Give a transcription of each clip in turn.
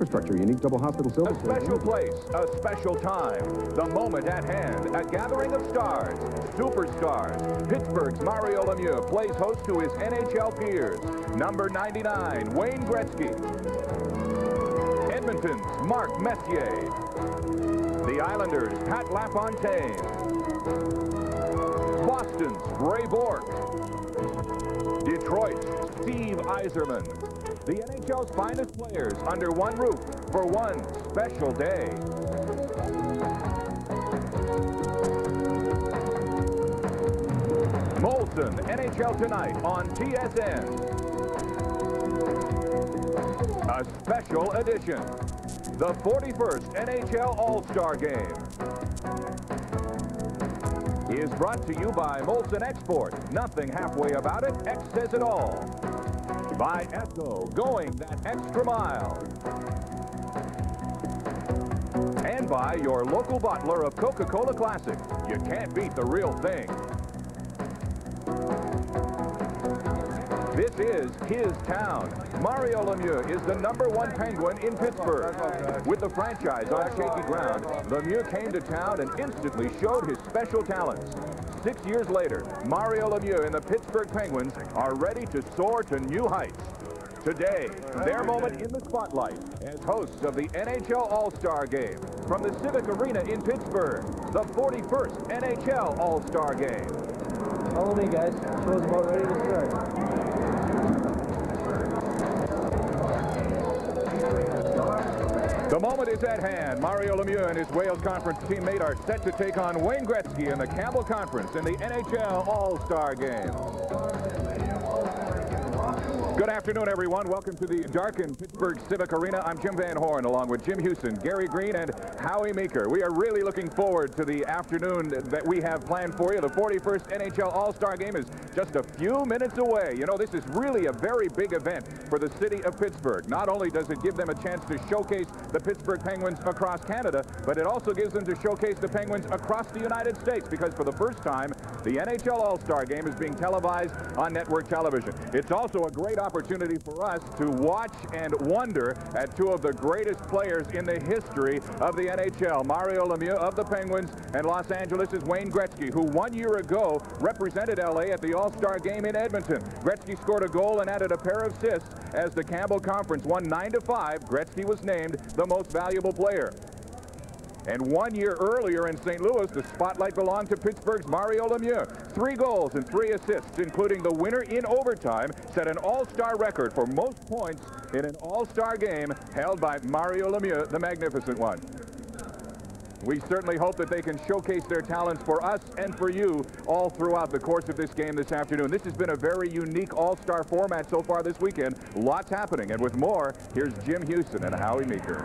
infrastructure, unique double hospital silver. A special place, a special time. The moment at hand, a gathering of stars, superstars. Pittsburgh's Mario Lemieux plays host to his NHL peers. Number 99, Wayne Gretzky. Edmonton's Mark Messier. The Islanders' Pat LaFontaine. Boston's Ray Bourque. Detroit's Steve Yzerman. The NHL's finest players under one roof for one special day. Molson, NHL Tonight on TSN. A special edition. The 41st NHL All-Star Game is brought to you by Molson Export. Nothing halfway about it. X says it all. By Esso, going that extra mile. And by your local bottler of Coca-Cola Classic. You can't beat the real thing. This is his town. Mario Lemieux is the #1 Penguin in Pittsburgh. With the franchise on shaky ground, Lemieux came to town and instantly showed his special talents. 6 years later, Mario Lemieux and the Pittsburgh Penguins are ready to soar to new heights. Today, their moment in the spotlight as hosts of the NHL All-Star Game from the Civic Arena in Pittsburgh, the 41st NHL All-Star Game. Follow me, guys. Show's about ready to start. The moment is at hand. Mario Lemieux and his Wales Conference teammate are set to take on Wayne Gretzky in the Campbell Conference in the NHL All-Star Game. Good afternoon, everyone. Welcome to the darkened Pittsburgh Civic Arena. I'm Jim Van Horn, along with Jim Houston, Gary Green, and Howie Meeker. We are really looking forward to the afternoon that we have planned for you. The 41st NHL All-Star Game is just a few minutes away. You know, this is really a very big event for the city of Pittsburgh. Not only does it give them a chance to showcase the Pittsburgh Penguins across Canada, but it also gives them to showcase the Penguins across the United States, because for the first time, the NHL All-Star Game is being televised on network television. It's also a great opportunity for us to watch and wonder at two of the greatest players in the history of the NHL. Mario Lemieux of the Penguins, and Los Angeles is Wayne Gretzky, who 1 year ago represented LA at the All-Star Game in Edmonton. Gretzky scored a goal and added a pair of assists as the Campbell Conference won 9-5. Gretzky was named the most valuable player. And 1 year earlier in St. Louis, the spotlight belonged to Pittsburgh's Mario Lemieux. 3 goals and 3 assists, including the winner in overtime, set an all-star record for most points in an all-star game held by Mario Lemieux, the magnificent one. We certainly hope that they can showcase their talents for us and for you all throughout the course of this game this afternoon. This has been a very unique all-star format so far this weekend. Lots happening. And with more, here's Jim Houston and Howie Meeker.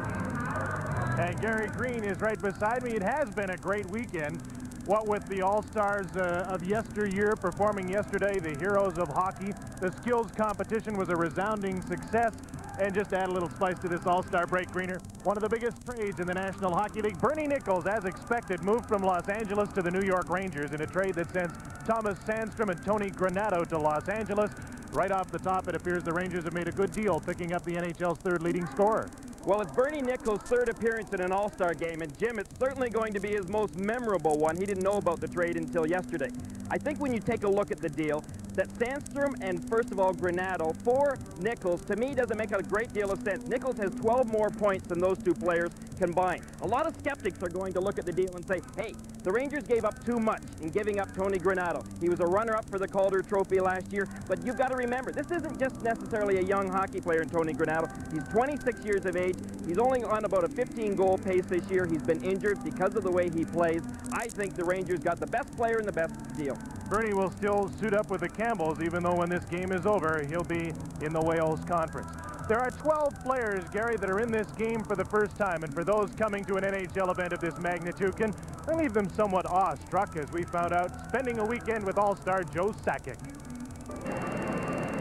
And Gary Green is right beside me. It has been a great weekend. What with the All-Stars of yesteryear performing yesterday, the heroes of hockey. The skills competition was a resounding success. And just to add a little spice to this All-Star break, Greener, one of the biggest trades in the National Hockey League, Bernie Nichols, as expected, moved from Los Angeles to the New York Rangers in a trade that sends Thomas Sandstrom and Tony Granato to Los Angeles. Right off the top, it appears the Rangers have made a good deal, picking up the NHL's third leading scorer. Well, it's Bernie Nichols' third appearance in an All-Star game, and Jim, it's certainly going to be his most memorable one. He didn't know about the trade until yesterday. I think when you take a look at the deal, that Sandstrom and, first of all, Granato for Nichols, to me, doesn't make a great deal of sense. Nichols has 12 more points than those two players combined. A lot of skeptics are going to look at the deal and say, hey, the Rangers gave up too much in giving up Tony Granato. He was a runner-up for the Calder Trophy last year, but you've got to remember, this isn't just necessarily a young hockey player in Tony Granato. He's 26 years of age. He's only on about a 15-goal pace this year. He's been injured because of the way he plays. I think the Rangers got the best player and the best deal. Bernie will still suit up with the Campbells, even though when this game is over, he'll be in the Wales Conference. There are 12 players, Gary, that are in this game for the first time, and for those coming to an NHL event of this magnitude, can leave them somewhat awestruck, as we found out spending a weekend with All-Star Joe Sakic.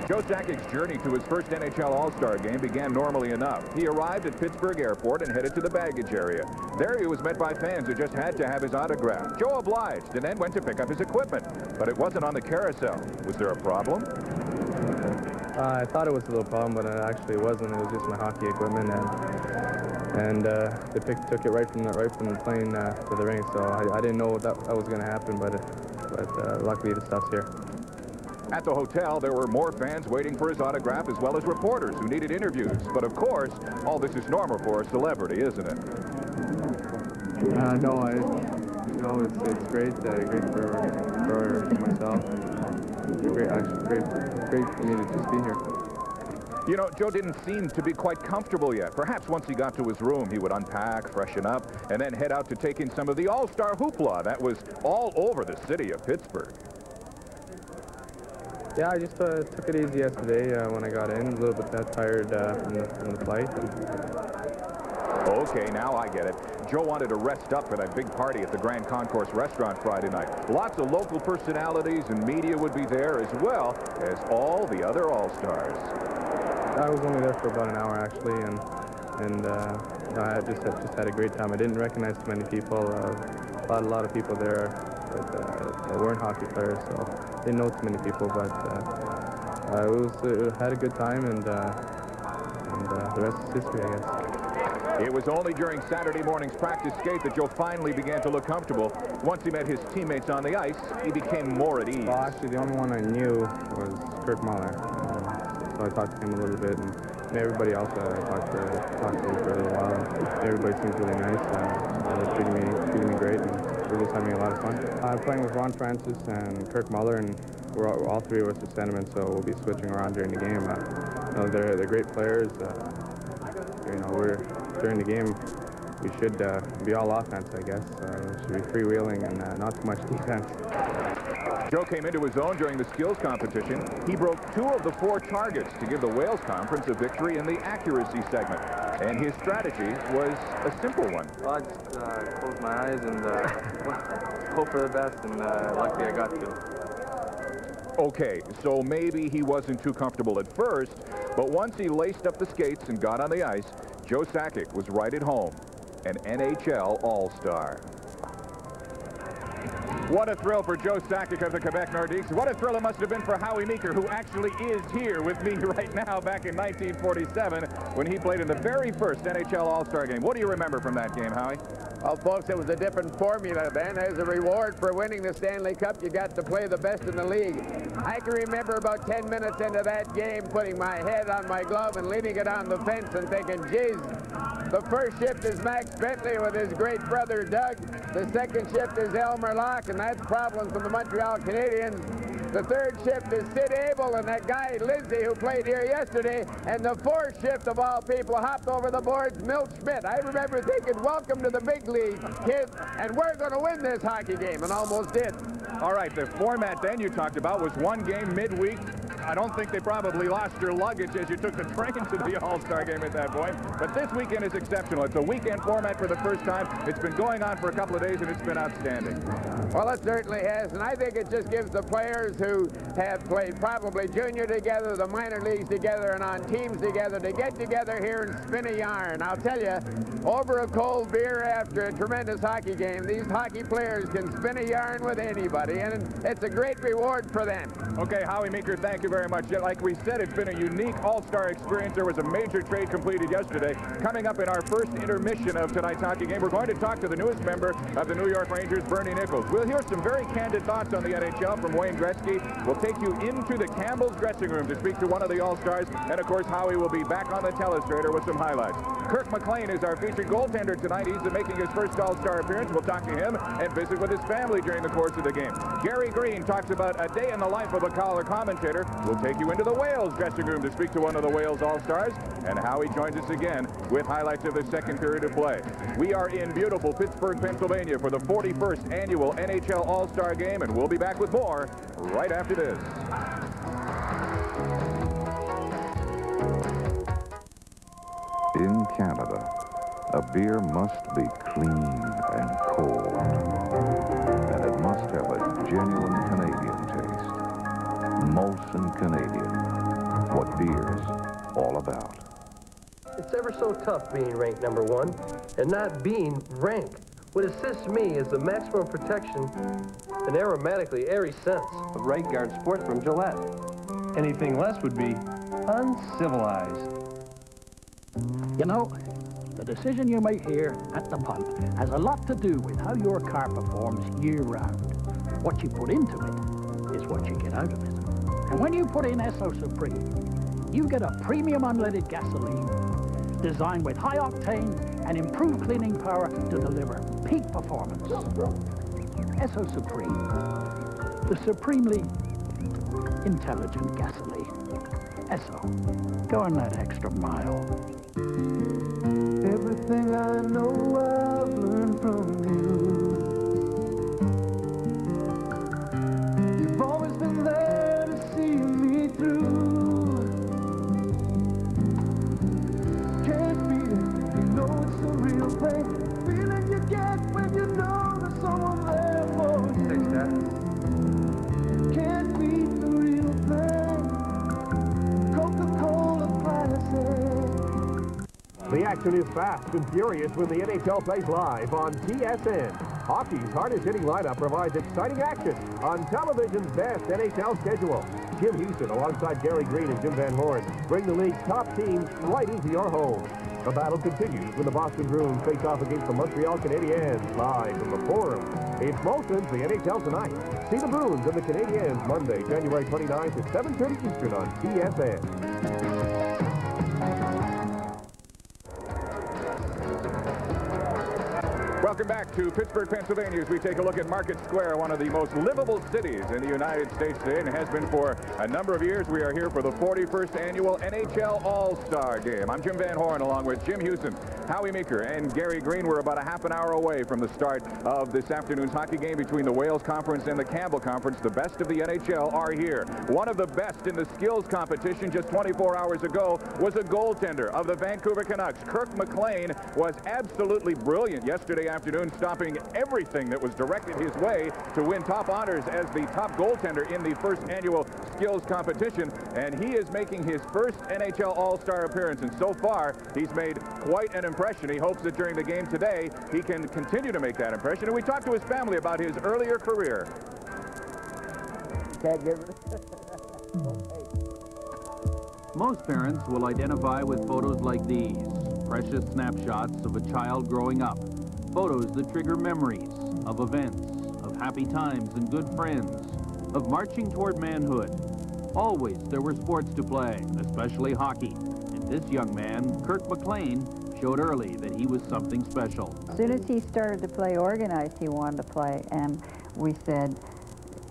Joe Sakic's journey to his first NHL All-Star Game began normally enough. He arrived at Pittsburgh Airport and headed to the baggage area. There he was met by fans who just had to have his autograph. Joe obliged and then went to pick up his equipment, but it wasn't on the carousel. Was there a problem? I thought it was a little problem, but it actually wasn't. It was just my hockey equipment, and they took it right from the plane to the rink. So I didn't know that was going to happen, but luckily the stuff's here. At the hotel, there were more fans waiting for his autograph, as well as reporters who needed interviews. But of course, all this is normal for a celebrity, isn't it? No, it's great. Great for myself. Great for me to just be here. You know, Joe didn't seem to be quite comfortable yet. Perhaps once he got to his room, he would unpack, freshen up, and then head out to take in some of the All-Star hoopla that was all over the city of Pittsburgh. Yeah, I just took it easy yesterday when I got in. A little bit tired from the flight. Okay, now I get it. Joe wanted to rest up for that big party at the Grand Concourse restaurant Friday night. Lots of local personalities and media would be there, as well as all the other All-Stars. I was only there for about an hour, actually, and I just had a great time. I didn't recognize too many people. A lot of people there that weren't hockey players, so didn't know too many people. But had a good time, and the rest is history, I guess. It was only during Saturday morning's practice skate that Joe finally began to look comfortable. Once he met his teammates on the ice, he became more at ease. Well, actually, the only one I knew was Kurt Muller. So I talked to him a little bit, and everybody else I talked to him for a little while. Everybody seems really nice. They're treating me great, and we're just having a lot of fun. I'm playing with Ron Francis and Kurt Muller, and all three of us are centermen, so we'll be switching around during the game. They're great players. During the game, we should be all offense, I guess. Should be freewheeling and not too much defense. Joe came into his own during the skills competition. He broke 2 of the 4 targets to give the Wales Conference a victory in the accuracy segment. And his strategy was a simple one. Well, I just closed my eyes and hope for the best, and luckily I got to. Okay, so maybe he wasn't too comfortable at first, but once he laced up the skates and got on the ice, Joe Sakic was right at home, an NHL All-Star. What a thrill for Joe Sakic of the Quebec Nordiques. What a thrill it must have been for Howie Meeker, who actually is here with me right now back in 1947 when he played in the very first NHL All-Star Game. What do you remember from that game, Howie? Well, folks, it was a different formula then. As a reward for winning the Stanley Cup, you got to play the best in the league. I can remember about 10 minutes into that game putting my head on my glove and leaning it on the fence and thinking, geez, the first shift is Max Bentley with his great brother Doug. The second shift is Elmer Locke, and that's problems from the Montreal Canadiens. The third shift is Sid Abel and that guy Lindsay who played here yesterday. And the fourth shift of all people hopped over the boards, Milt Schmidt. I remember thinking, welcome to the big league, kids, and we're going to win this hockey game, and almost did. All right, the format then you talked about was one game midweek. I don't think they probably lost your luggage as you took the train to the All-Star Game at that point. But this weekend is exceptional. It's a weekend format for the first time. It's been going on for a couple of days, and it's been outstanding. Well, it certainly has, and I think it just gives the players who have played probably junior together, the minor leagues together, and on teams together to get together here and spin a yarn. I'll tell you, over a cold beer after a tremendous hockey game, these hockey players can spin a yarn with anybody, and it's a great reward for them. Okay, Howie Meeker, thank you very much. Like we said, it's been a unique All-Star experience. There was a major trade completed yesterday. Coming up in our first intermission of tonight's hockey game, we're going to talk to the newest member of the New York Rangers, Bernie Nichols. We'll hear some very candid thoughts on the NHL from Wayne Gretzky. We'll take you into the Campbell's dressing room to speak to one of the All-Stars. And, of course, Howie will be back on the telestrator with some highlights. Kirk McLean is our featured goaltender tonight. He's making his first All-Star appearance. We'll talk to him and visit with his family during the course of the game. Gary Green talks about a day in the life of a color commentator. We'll take you into the Wales dressing room to speak to one of the Wales All-Stars. And Howie joins us again with highlights of the second period of play. We are in beautiful Pittsburgh, Pennsylvania for the 41st annual NHL All-Star Game, and we'll be back with more right after this. In Canada, a beer must be clean and cold, and it must have a genuine Canadian taste. Molson Canadian, what beer's all about. It's ever so tough being ranked #1 and not being ranked. What assists me is the maximum protection and aromatically airy scents of Right Guard Sport from Gillette. Anything less would be uncivilized. You know, the decision you make here at the punt has a lot to do with how your car performs year-round. What you put into it is what you get out of it. And when you put in Esso Supreme, you get a premium unleaded gasoline designed with high octane and improved cleaning power to deliver peak performance. Esso Supreme, the supremely intelligent gasoline. Esso, go on that extra mile. Everything I know I've learned from you. You've always been there to see me through. Can't beat it, you know it's the real thing. Feeling you get when you know there's someone there for you. Thanks, Dad. Can't beat the real thing. Coca-Cola Classic. The action is fast and furious when the NHL plays live on TSN. Hockey's hardest-hitting lineup provides exciting action on television's best NHL schedule. Jim Houston, alongside Gary Green and Jim Van Horn, bring the league's top teams right into your home. The battle continues when the Boston Bruins face off against the Montreal Canadiens live from the Forum. It's Molson's The NHL Tonight. See the Bruins and the Canadiens Monday, January 29th at 7:30 Eastern on TSN. Welcome back to Pittsburgh, Pennsylvania, as we take a look at Market Square, one of the most livable cities in the United States today, and has been for a number of years. We are here for the 41st annual NHL All-Star Game. I'm Jim Van Horn, along with Jim Houston, Howie Meeker, and Gary Green. We're about a half an hour away from the start of this afternoon's hockey game between the Wales Conference and the Campbell Conference. The best of the NHL are here. One of the best in the skills competition just 24 hours ago was a goaltender of the Vancouver Canucks. Kirk McLean was absolutely brilliant yesterday afternoon, stopping everything that was directed his way to win top honors as the top goaltender in the first annual skills competition, and he is making his first NHL All-Star appearance, and so far he's made quite an impression. He hopes that during the game today he can continue to make that impression, and we talked to his family about his earlier career. Most parents will identify with photos like these, precious snapshots of a child growing up. Photos that trigger memories of events, of happy times and good friends, of marching toward manhood. Always there were sports to play, especially hockey. And this young man, Kirk McLean, showed early that he was something special. As soon as he started to play organized, he wanted to play. And we said,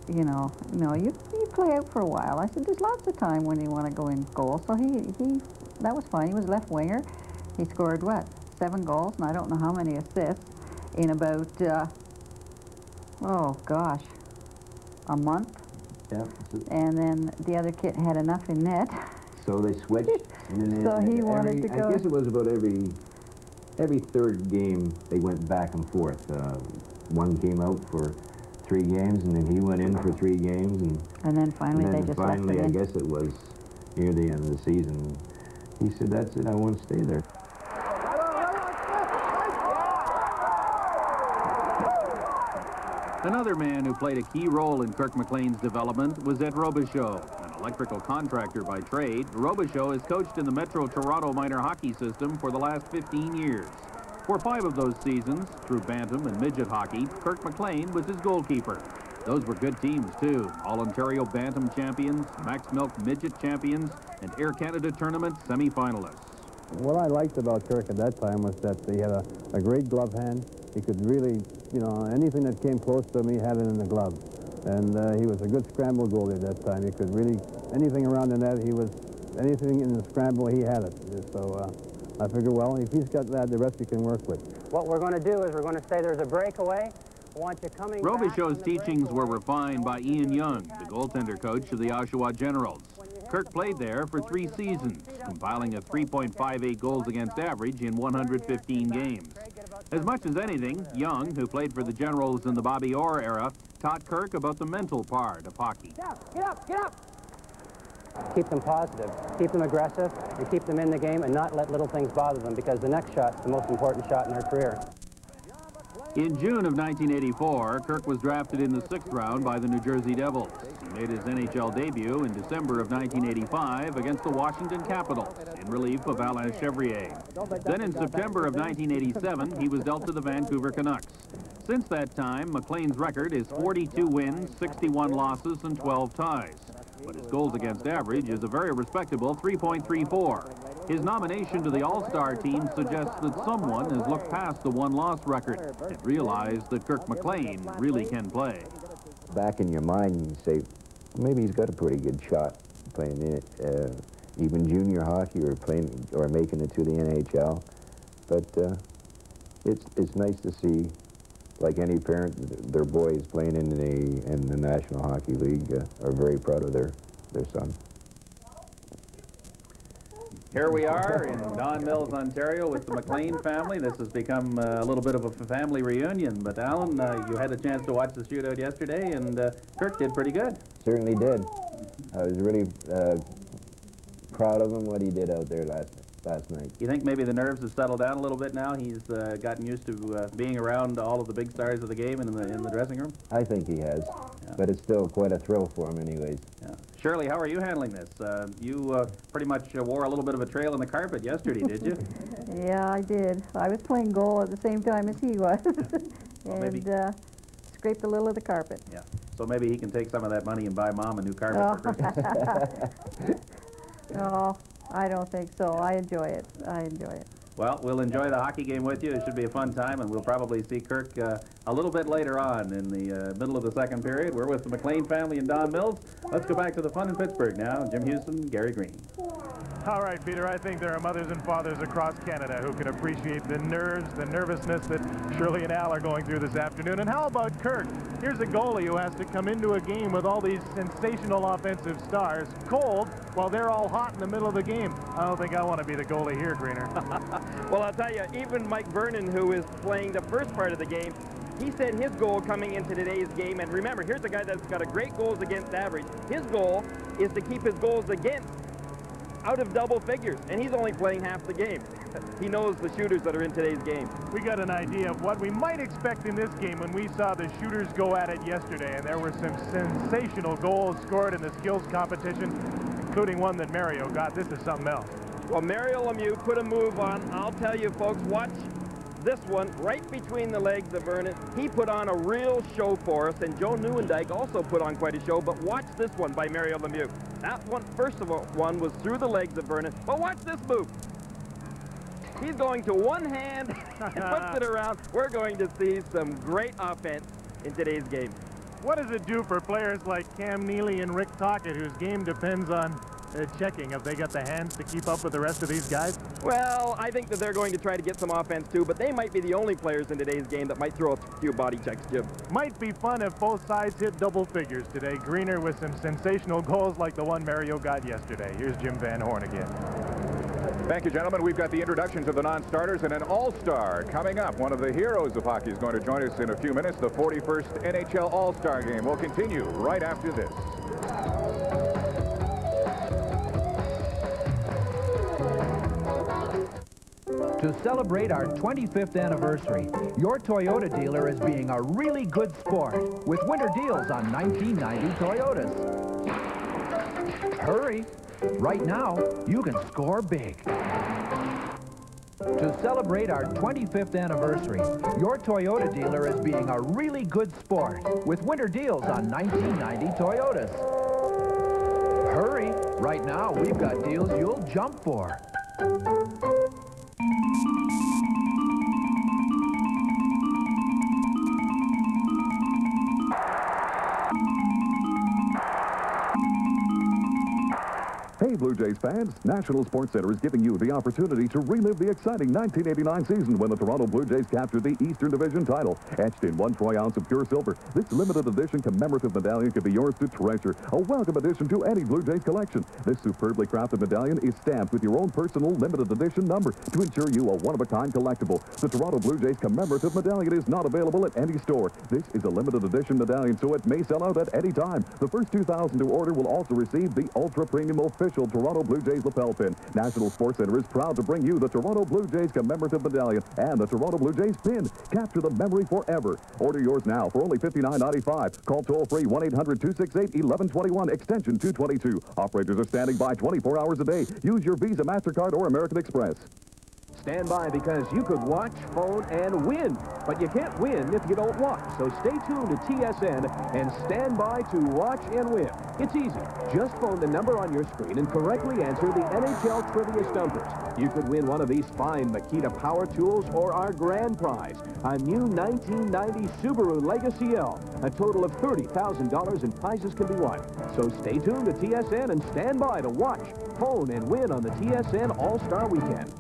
you know, no, you play out for a while. I said, there's lots of time when you want to go in goal. So that was fine. He was left winger. He scored, what, 7 goals, and I don't know how many assists in about, oh gosh, a month. Yeah. And then the other kid had enough in net. So they switched. And so he wanted to go. I guess it was about every third game they went back and forth. One came out for 3 games, and then he went in for 3 games, and then finally they just left him in. I guess it was near the end of the season. He said, "That's it. I want to stay there." Another man who played a key role in Kirk McLean's development was Ed Robichaud, an electrical contractor by trade. Robichaud has coached in the Metro Toronto minor hockey system for the last 15 years. For 5 of those seasons, through bantam and midget hockey, Kirk McLean was his goalkeeper. Those were good teams, too. All-Ontario Bantam champions, Max Milk midget champions, and Air Canada Tournament semi-finalists. What I liked about Kirk at that time was that he had a great glove hand. He could really, you know, anything that came close to him, he had it in the glove. And he was a good scramble goalie at that time. He could really, anything around the net, anything in the scramble, he had it. So I figure, well, if he's got that, the rest he can work with. What we're going to do is we're going to say there's a breakaway. I want you coming back. Robichaud's teachings were refined by Ian Young, the goaltender coach of the Oshawa Generals. Kirk played there for 3 seasons, compiling a 3.58 goals against average in 115 games. As much as anything, Young, who played for the Generals in the Bobby Orr era, taught Kirk about the mental part of hockey. Get up, get up! Keep them positive, keep them aggressive, and keep them in the game and not let little things bother them, because the next shot's the most important shot in their career. In June of 1984, Kirk was drafted in the 6th round by the New Jersey Devils. He made his NHL debut in December of 1985 against the Washington Capitals in relief of Alain Chevrier. Then in September of 1987, he was dealt to the Vancouver Canucks. Since that time, McLean's record is 42 wins, 61 losses, and 12 ties. But his goals against average is a very respectable 3.34. His nomination to the All-Star team suggests that someone has looked past the one-loss record and realized that Kirk McLean really can play. Back in your mind, you say, maybe he's got a pretty good shot playing in it, even junior hockey or making it to the NHL. But it's nice to see, like any parent, their boys playing in the National Hockey League are very proud of their son. Here we are in Don Mills, Ontario with the McLean family. This has become a little bit of a family reunion. But Alan, you had a chance to watch the shootout yesterday, and Kirk did pretty good. Certainly did. I was really proud of him, what he did out there last night. You think maybe the nerves have settled down a little bit now? He's gotten used to being around all of the big stars of the game and in the dressing room? I think he has, yeah. But it's still quite a thrill for him anyways. Yeah. Shirley, how are you handling this? You pretty much wore a little bit of a trail on the carpet yesterday, did you? Yeah, I did. I was playing goal at the same time as he was. And scraped a little of the carpet. Yeah. So maybe he can take some of that money and buy Mom a new carpet for Christmas. No, I don't think so. I enjoy it. I enjoy it. Well, we'll enjoy the hockey game with you. It should be a fun time, and we'll probably see Kirk a little bit later on in the middle of the second period. We're with the McLean family in Don Mills. Let's go back to the fun in Pittsburgh now. Jim Houston, Gary Green. All right, Peter, I think there are mothers and fathers across Canada who can appreciate the nerves, the nervousness that Shirley and Al are going through this afternoon. And how about Kirk? Here's a goalie who has to come into a game with all these sensational offensive stars, cold, while they're all hot in the middle of the game. I don't think I want to be the goalie here, Greener. Well, I'll tell you, even Mike Vernon, who is playing the first part of the game, he said his goal coming into today's game, and remember, here's a guy that's got a great goals against average. His goal is to keep his goals against out of double figures, and he's only playing half the game. He knows the shooters that are in today's game. We got an idea of what we might expect in this game when we saw the shooters go at it yesterday, and there were some sensational goals scored in the skills competition, including one that Mario got. This is something else. Well, Mario Lemieux put a move on. I'll tell you, folks, watch this one right between the legs of Vernon. He put on a real show for us, and Joe Nieuwendyk also put on quite a show, but watch this one by Mario Lemieux. That one, first of all, one was through the legs of Vernon, but watch this move. He's going to one hand and puts it around. We're going to see some great offense in today's game. What does it do for players like Cam Neely and Rick Tocchet, whose game depends on checking? Have they got the hands to keep up with the rest of these guys? Well, I think that they're going to try to get some offense too, but they might be the only players in today's game that might throw a few body checks, Jim. Might be fun if both sides hit double figures today. Greener with some sensational goals like the one Mario got yesterday. Here's Jim Van Horn again. Thank you, gentlemen. We've got the introductions of the non-starters and an all-star coming up. One of the heroes of hockey is going to join us in a few minutes. The 41st NHL All-Star Game will continue right after this. To celebrate our 25th anniversary, your Toyota dealer is being a really good sport with winter deals on 1990 Toyotas. Hurry! Right now, you can score big. To celebrate our 25th anniversary, your Toyota dealer is being a really good sport with winter deals on 1990 Toyotas. Hurry! Right now, we've got deals you'll jump for. Hey, Blue Jays fans, National Sports Center is giving you the opportunity to relive the exciting 1989 season when the Toronto Blue Jays captured the Eastern Division title. Etched in 1 troy ounce of pure silver, this limited edition commemorative medallion can be yours to treasure. A welcome addition to any Blue Jays collection. This superbly crafted medallion is stamped with your own personal limited edition number to ensure you a one-of-a-kind collectible. The Toronto Blue Jays commemorative medallion is not available at any store. This is a limited edition medallion, so it may sell out at any time. The first 2,000 to order will also receive the ultra-premium official titled Toronto Blue Jays lapel pin. National Sports Center is proud to bring you the Toronto Blue Jays commemorative medallion and the Toronto Blue Jays pin. Capture the memory forever. Order yours now for only $59.95. Call toll-free 1-800-268-1121, extension 222. Operators are standing by 24 hours a day. Use your Visa, MasterCard, or American Express. Stand by because you could watch, phone, and win. But you can't win if you don't watch. So stay tuned to TSN and stand by to watch and win. It's easy. Just phone the number on your screen and correctly answer the NHL Trivia Stumpers. You could win one of these fine Makita power tools or our grand prize, a new 1990 Subaru Legacy L. A total of $30,000 in prizes can be won. So stay tuned to TSN and stand by to watch, phone, and win on the TSN All-Star Weekend.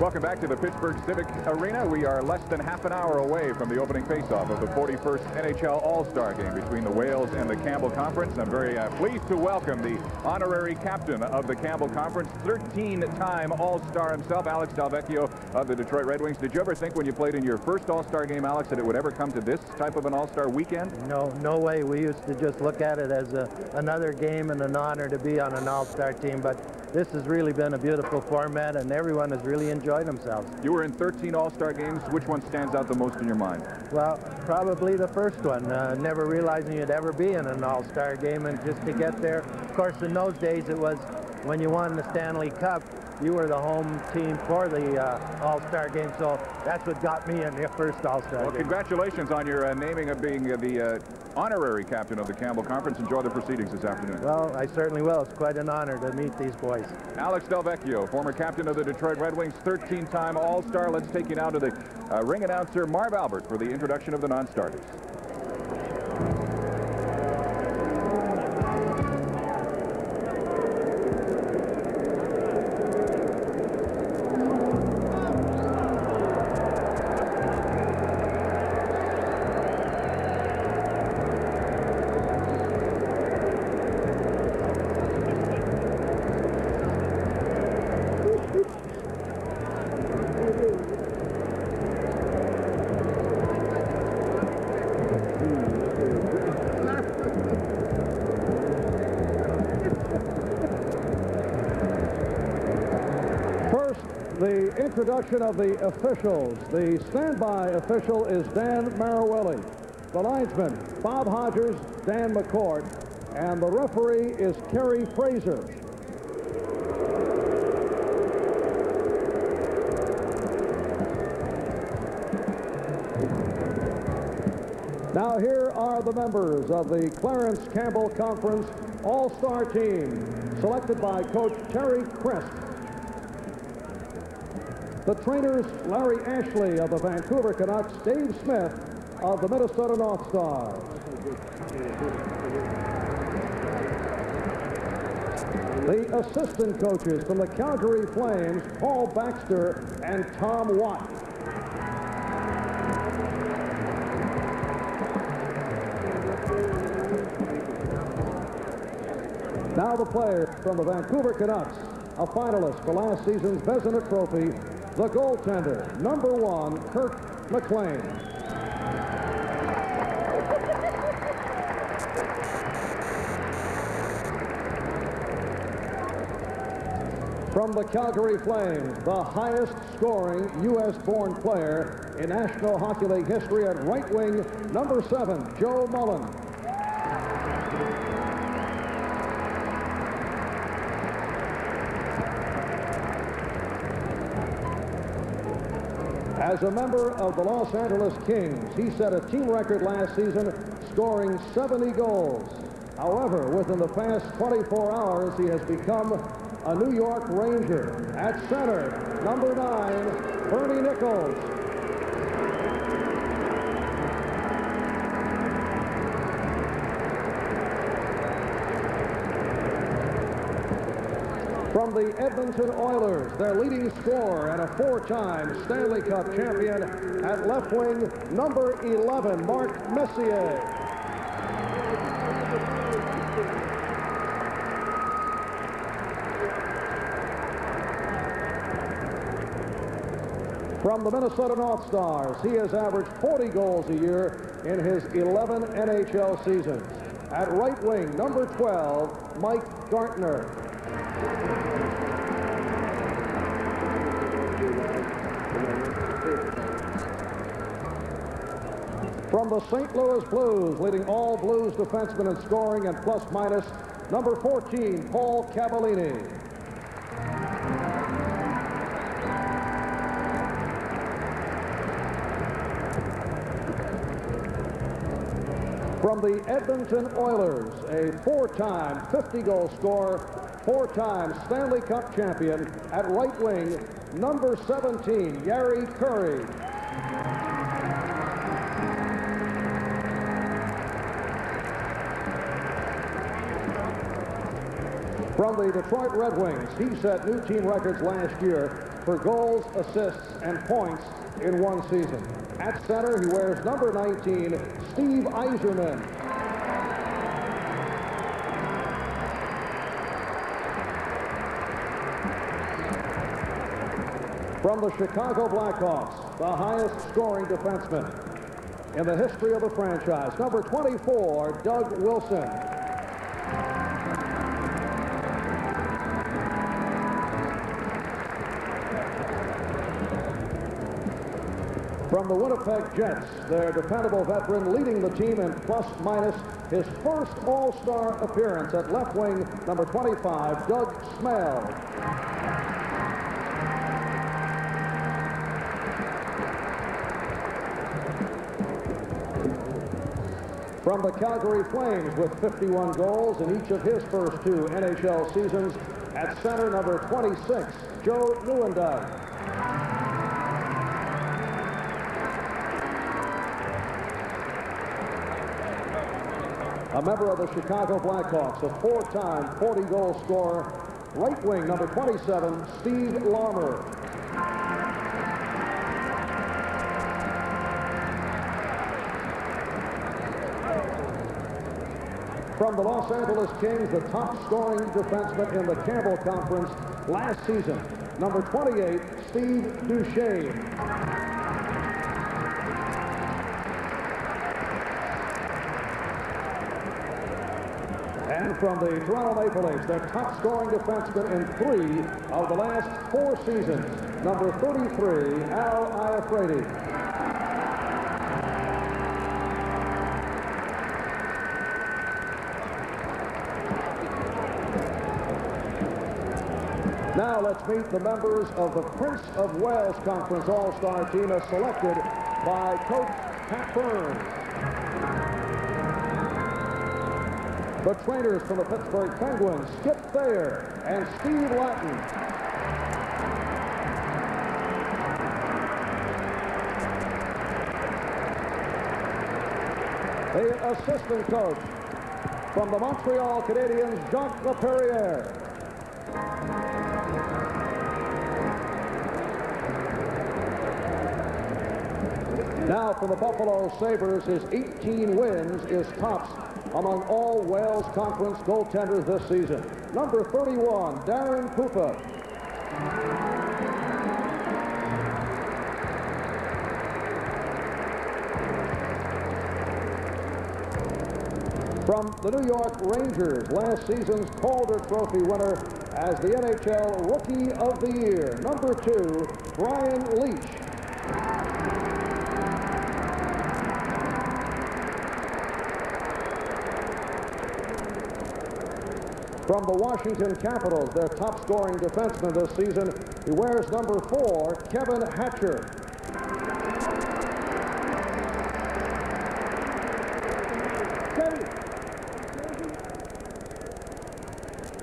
Welcome back to the Pittsburgh Civic Arena. We are less than half an hour away from the opening faceoff of the 41st NHL All-Star Game between the Wales and the Campbell Conference. I'm very pleased to welcome the honorary captain of the Campbell Conference, 13-time All-Star himself, Alex Delvecchio of the Detroit Red Wings. Did you ever think when you played in your first All-Star game, Alex, that it would ever come to this type of an All-Star weekend? No way. We used to just look at it as another game and an honor to be on an All-Star team, but this has really been a beautiful format, and everyone has really enjoyed themselves. You were in 13 All-Star games. Which one stands out the most in your mind? Well, probably the first one. Never realizing you'd ever be in an All-Star game, and just to get there. Of course, in those days, it was when you won the Stanley Cup, you were the home team for the All-Star game, so that's what got me in the first All-Star game. Well, congratulations on your naming of being the honorary captain of the Campbell Conference. Enjoy the proceedings this afternoon. Well, I certainly will. It's quite an honor to meet these boys. Alex Delvecchio, former captain of the Detroit Red Wings, 13-time All-Star. Let's take you now to the ring announcer, Marv Albert, for the introduction of the non-starters. The introduction of the officials. The standby official is Dan Marawelli. The linesman, Bob Hodgers, Dan McCord, and the referee is Kerry Fraser. Now here are the members of the Clarence Campbell Conference All-Star Team, selected by Coach Terry Crisp. The trainers, Larry Ashley of the Vancouver Canucks, Dave Smith of the Minnesota North Stars. The assistant coaches from the Calgary Flames, Paul Baxter and Tom Watt. Now the players from the Vancouver Canucks, a finalist for last season's Vezina Trophy, the goaltender, number 1, Kirk McLean. From the Calgary Flames, the highest scoring U.S.-born player in National Hockey League history at right wing, number 7, Joe Mullen. As a member of the Los Angeles Kings, he set a team record last season, scoring 70 goals. However, within the past 24 hours, he has become a New York Ranger. At center, number 9, Bernie Nichols. From the Edmonton Oilers, their leading scorer and a 4-time Stanley Cup champion, at left wing, number 11, Mark Messier. From the Minnesota North Stars, he has averaged 40 goals a year in his 11 NHL seasons. At right wing, number 12, Mike Gartner. From the St. Louis Blues, leading all Blues defensemen in scoring and plus minus, number 14, Paul Cavallini. From the Edmonton Oilers, a four-time 50-goal scorer, four-time Stanley Cup champion at right wing, number 17, Gary Curry. From the Detroit Red Wings, he set new team records last year for goals, assists, and points in one season. At center, he wears number 19, Steve Yzerman. From the Chicago Blackhawks, the highest scoring defenseman in the history of the franchise, number 24, Doug Wilson. From the Winnipeg Jets, their dependable veteran leading the team in plus minus, his first All-Star appearance at left wing, number 25, Doug Smell. From the Calgary Flames with 51 goals in each of his first two NHL seasons, at center, number 26, Joe Nieuwendyk. A member of the Chicago Blackhawks, a four-time 40-goal scorer, right wing, number 27, Steve Larmer. From the Los Angeles Kings, the top-scoring defenseman in the Campbell Conference last season, number 28, Steve Duchesne. And from the Toronto Maple Leafs, their top-scoring defenseman in 3 of the last 4 seasons, number 33, Al Iafrate. Now let's meet the members of the Prince of Wales Conference All-Star team as selected by Coach Pat Burns. The trainers from the Pittsburgh Penguins, Skip Thayer and Steve Lattin. The assistant coach from the Montreal Canadiens, Jacques Laperriere. Now from the Buffalo Sabres, his 18 wins is tops among all Wales Conference goaltenders this season. Number 31, Darren Pupa. From the New York Rangers, last season's Calder Trophy winner as the NHL Rookie of the Year, number 2, Brian Leach. From the Washington Capitals, their top-scoring defenseman this season, he wears number 4, Kevin Hatcher.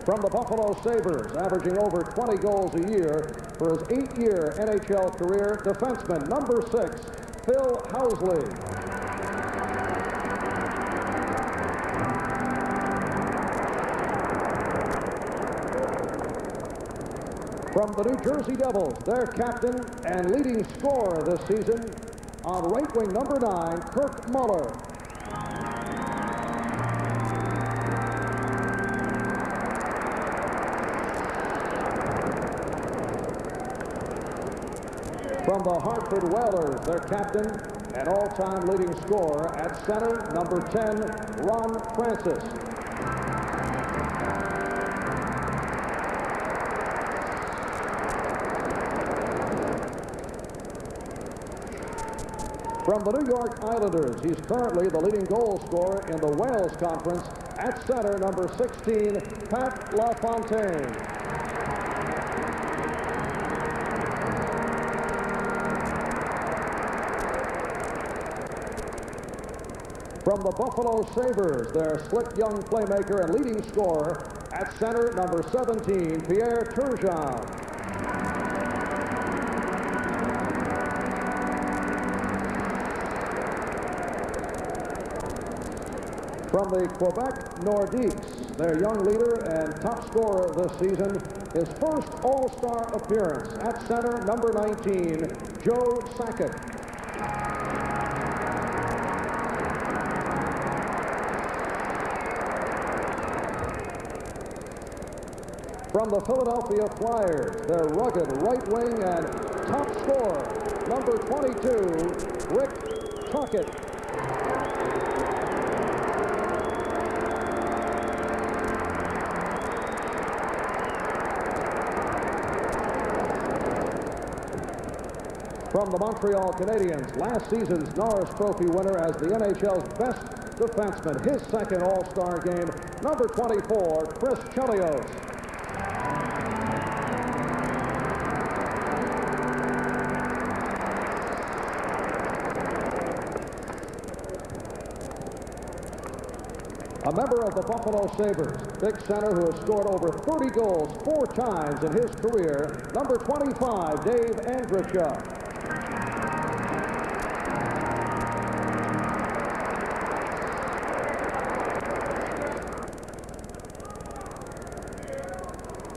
From the Buffalo Sabres, averaging over 20 goals a year for his 8-year NHL career, defenseman number 6, Phil Housley. From the New Jersey Devils, their captain and leading scorer this season, on right wing number 9, Kirk Muller. From the Hartford Whalers, their captain and all-time leading scorer at center, number 10, Ron Francis. From the New York Islanders, he's currently the leading goal scorer in the Wales Conference. At center, number 16, Pat LaFontaine. From the Buffalo Sabres, their slick young playmaker and leading scorer. At center, number 17, Pierre Turgeon. From the Quebec Nordiques, their young leader and top scorer this season, his first All-Star appearance. At center, number 19, Joe Sakic. From the Philadelphia Flyers, their rugged right wing and top scorer, number 22, Rick Tocchet. From the Montreal Canadiens, last season's Norris Trophy winner as the NHL's best defenseman, his second All-Star game, number 24, Chris Chelios. A member of the Buffalo Sabres, big center who has scored over 30 goals 4 times in his career, number 25, Dave Andrichuk.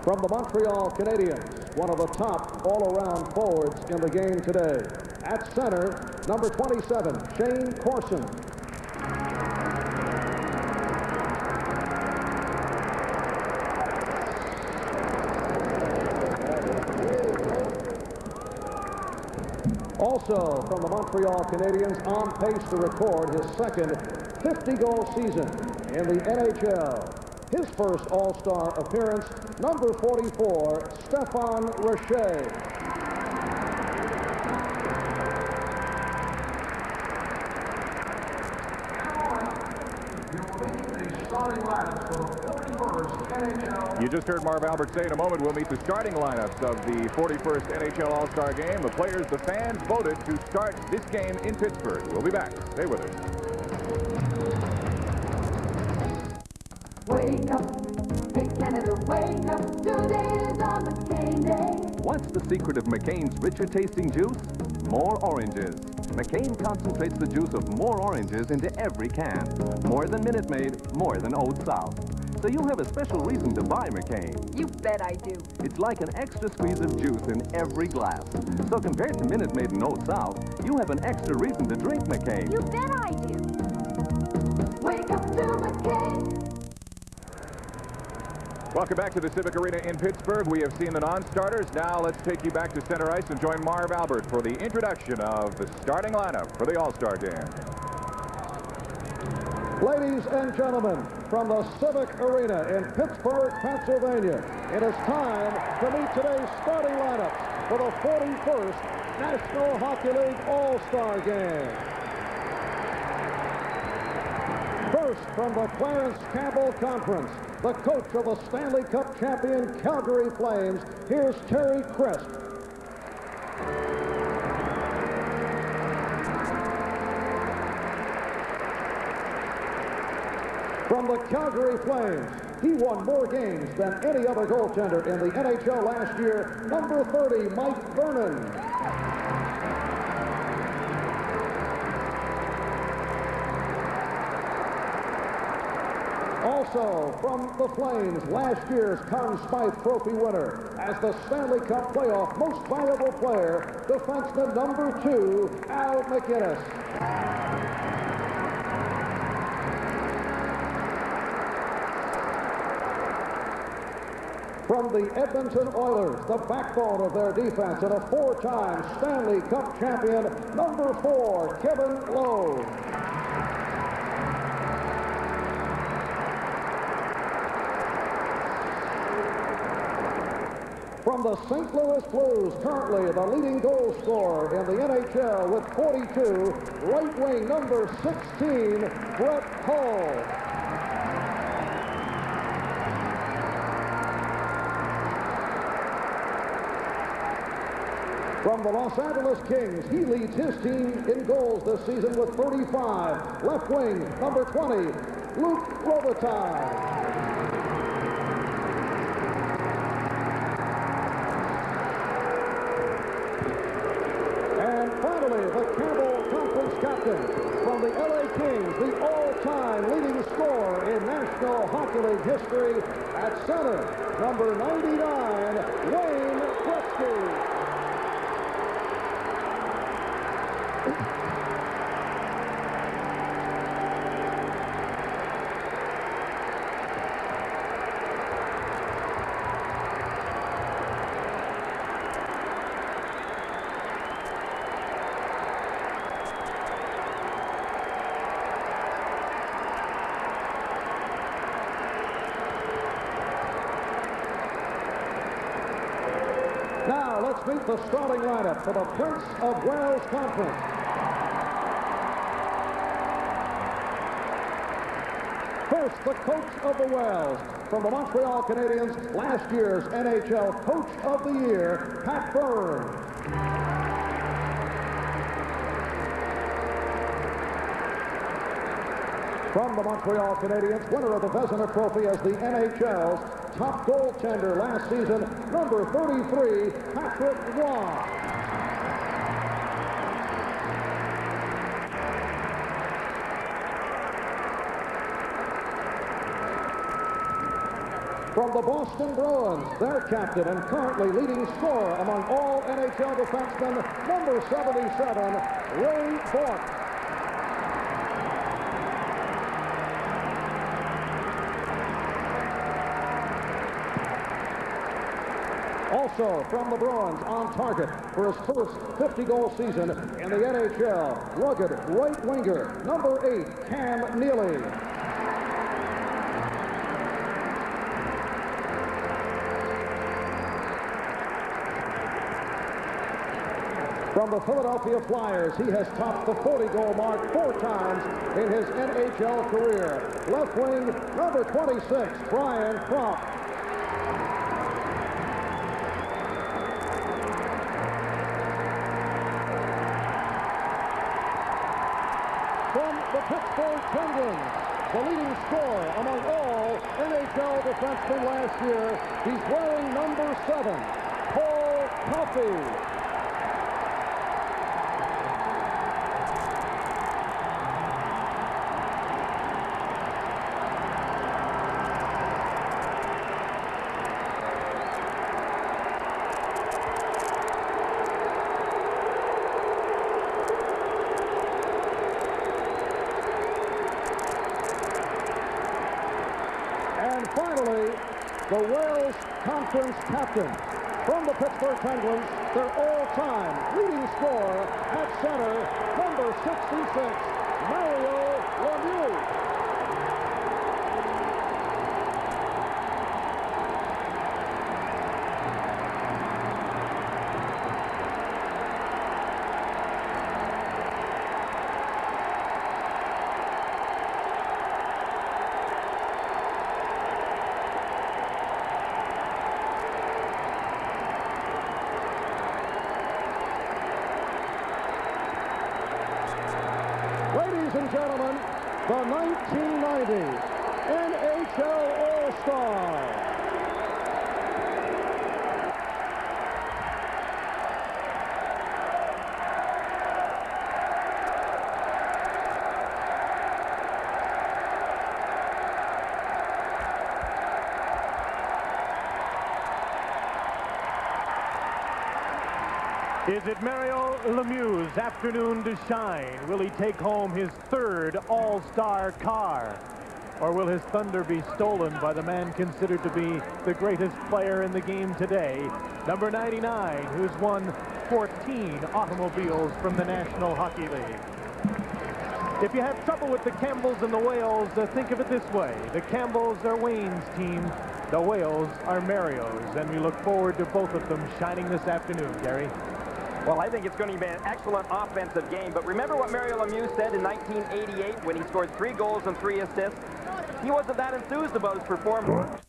From the Montreal Canadiens, one of the top all-around forwards in the game today. At center, number 27, Shane Corson. Also from the Montreal Canadiens, on pace to record his second 50-goal season in the NHL. His first All-Star appearance, number 44, Stéphane Richer. You just heard Marv Albert say in a moment we'll meet the starting lineups of the 41st NHL All-Star Game. The players, the fans voted to start this game in Pittsburgh. We'll be back. Stay with us. Wake up, hey Canada, wake up, today is on McCain Day. What's the secret of McCain's richer tasting juice? More oranges. McCain concentrates the juice of more oranges into every can. More than Minute Maid, more than Old South. So you have a special reason to buy McCain. You bet I do. It's like an extra squeeze of juice in every glass. So compared to Minute Maid and Old South, you have an extra reason to drink McCain. You bet I do. Wake up to McCain. Welcome back to the Civic Arena in Pittsburgh. We have seen the non-starters. Now let's take you back to center ice and join Marv Albert for the introduction of the starting lineup for the All-Star Game. Ladies and gentlemen, from the Civic Arena in Pittsburgh, Pennsylvania, it is time to meet today's starting lineups for the 41st National Hockey League All-Star Game. First, from the Clarence Campbell Conference, the coach of the Stanley Cup champion Calgary Flames, here's Terry Crisp. From the Calgary Flames, he won more games than any other goaltender in the NHL last year, number 30, Mike Vernon. Also, from the Flames, last year's Conn Smythe Trophy winner, as the Stanley Cup playoff most valuable player, defenseman number 2, Al MacInnis. From the Edmonton Oilers, the backbone of their defense and a 4-time Stanley Cup champion, number 4, Kevin Lowe. From the St. Louis Blues, currently the leading goal scorer in the NHL with 42, right wing number 16, Brett Hull. From the Los Angeles Kings, he leads his team in goals this season with 35. Left wing, number 20, Luke Robitaille. And finally, the Campbell Conference captain from the LA Kings, the all-time leading scorer in National Hockey League history at center, number 99, Wayne Gretzky. Now, let's meet the starting lineup for the Prince of Wales Conference. First, the coach of the Wales. From the Montreal Canadiens, last year's NHL Coach of the Year, Pat Byrne. From the Montreal Canadiens, winner of the Vezina Trophy as the NHL's top goaltender last season, number 33, Patrick Roy. From the Boston Bruins, their captain and currently leading scorer among all NHL defensemen, number 77, Ray Bourque. Also from the Bruins, on target for his first 50-goal season in the NHL, rugged right winger, number 8, Cam Neely. From the Philadelphia Flyers, he has topped the 40-goal mark 4 times in his NHL career. Left wing, number 26, Brian Propp. From the Pittsburgh Penguins, the leading scorer among all NHL defensemen last year, he's wearing number 7, Paul Coffey. And finally, the Wales Conference captain from the Pittsburgh Penguins, their all-time leading scorer at center, number 66, Mario Lemieux. Ladies and gentlemen, the 1990 NHL All-Star. Is it Mario Lemieux's afternoon to shine? Will he take home his 3rd All-Star car? Or will his thunder be stolen by the man considered to be the greatest player in the game today, number 99, who's won 14 automobiles from the National Hockey League? If you have trouble with the Campbells and the Wales, think of it this way. The Campbells are Wayne's team. The Whales are Mario's, and we look forward to both of them shining this afternoon, Gary. Well, I think it's going to be an excellent offensive game, but remember what Mario Lemieux said in 1988 when he scored 3 goals and 3 assists? He wasn't that enthused about his performance.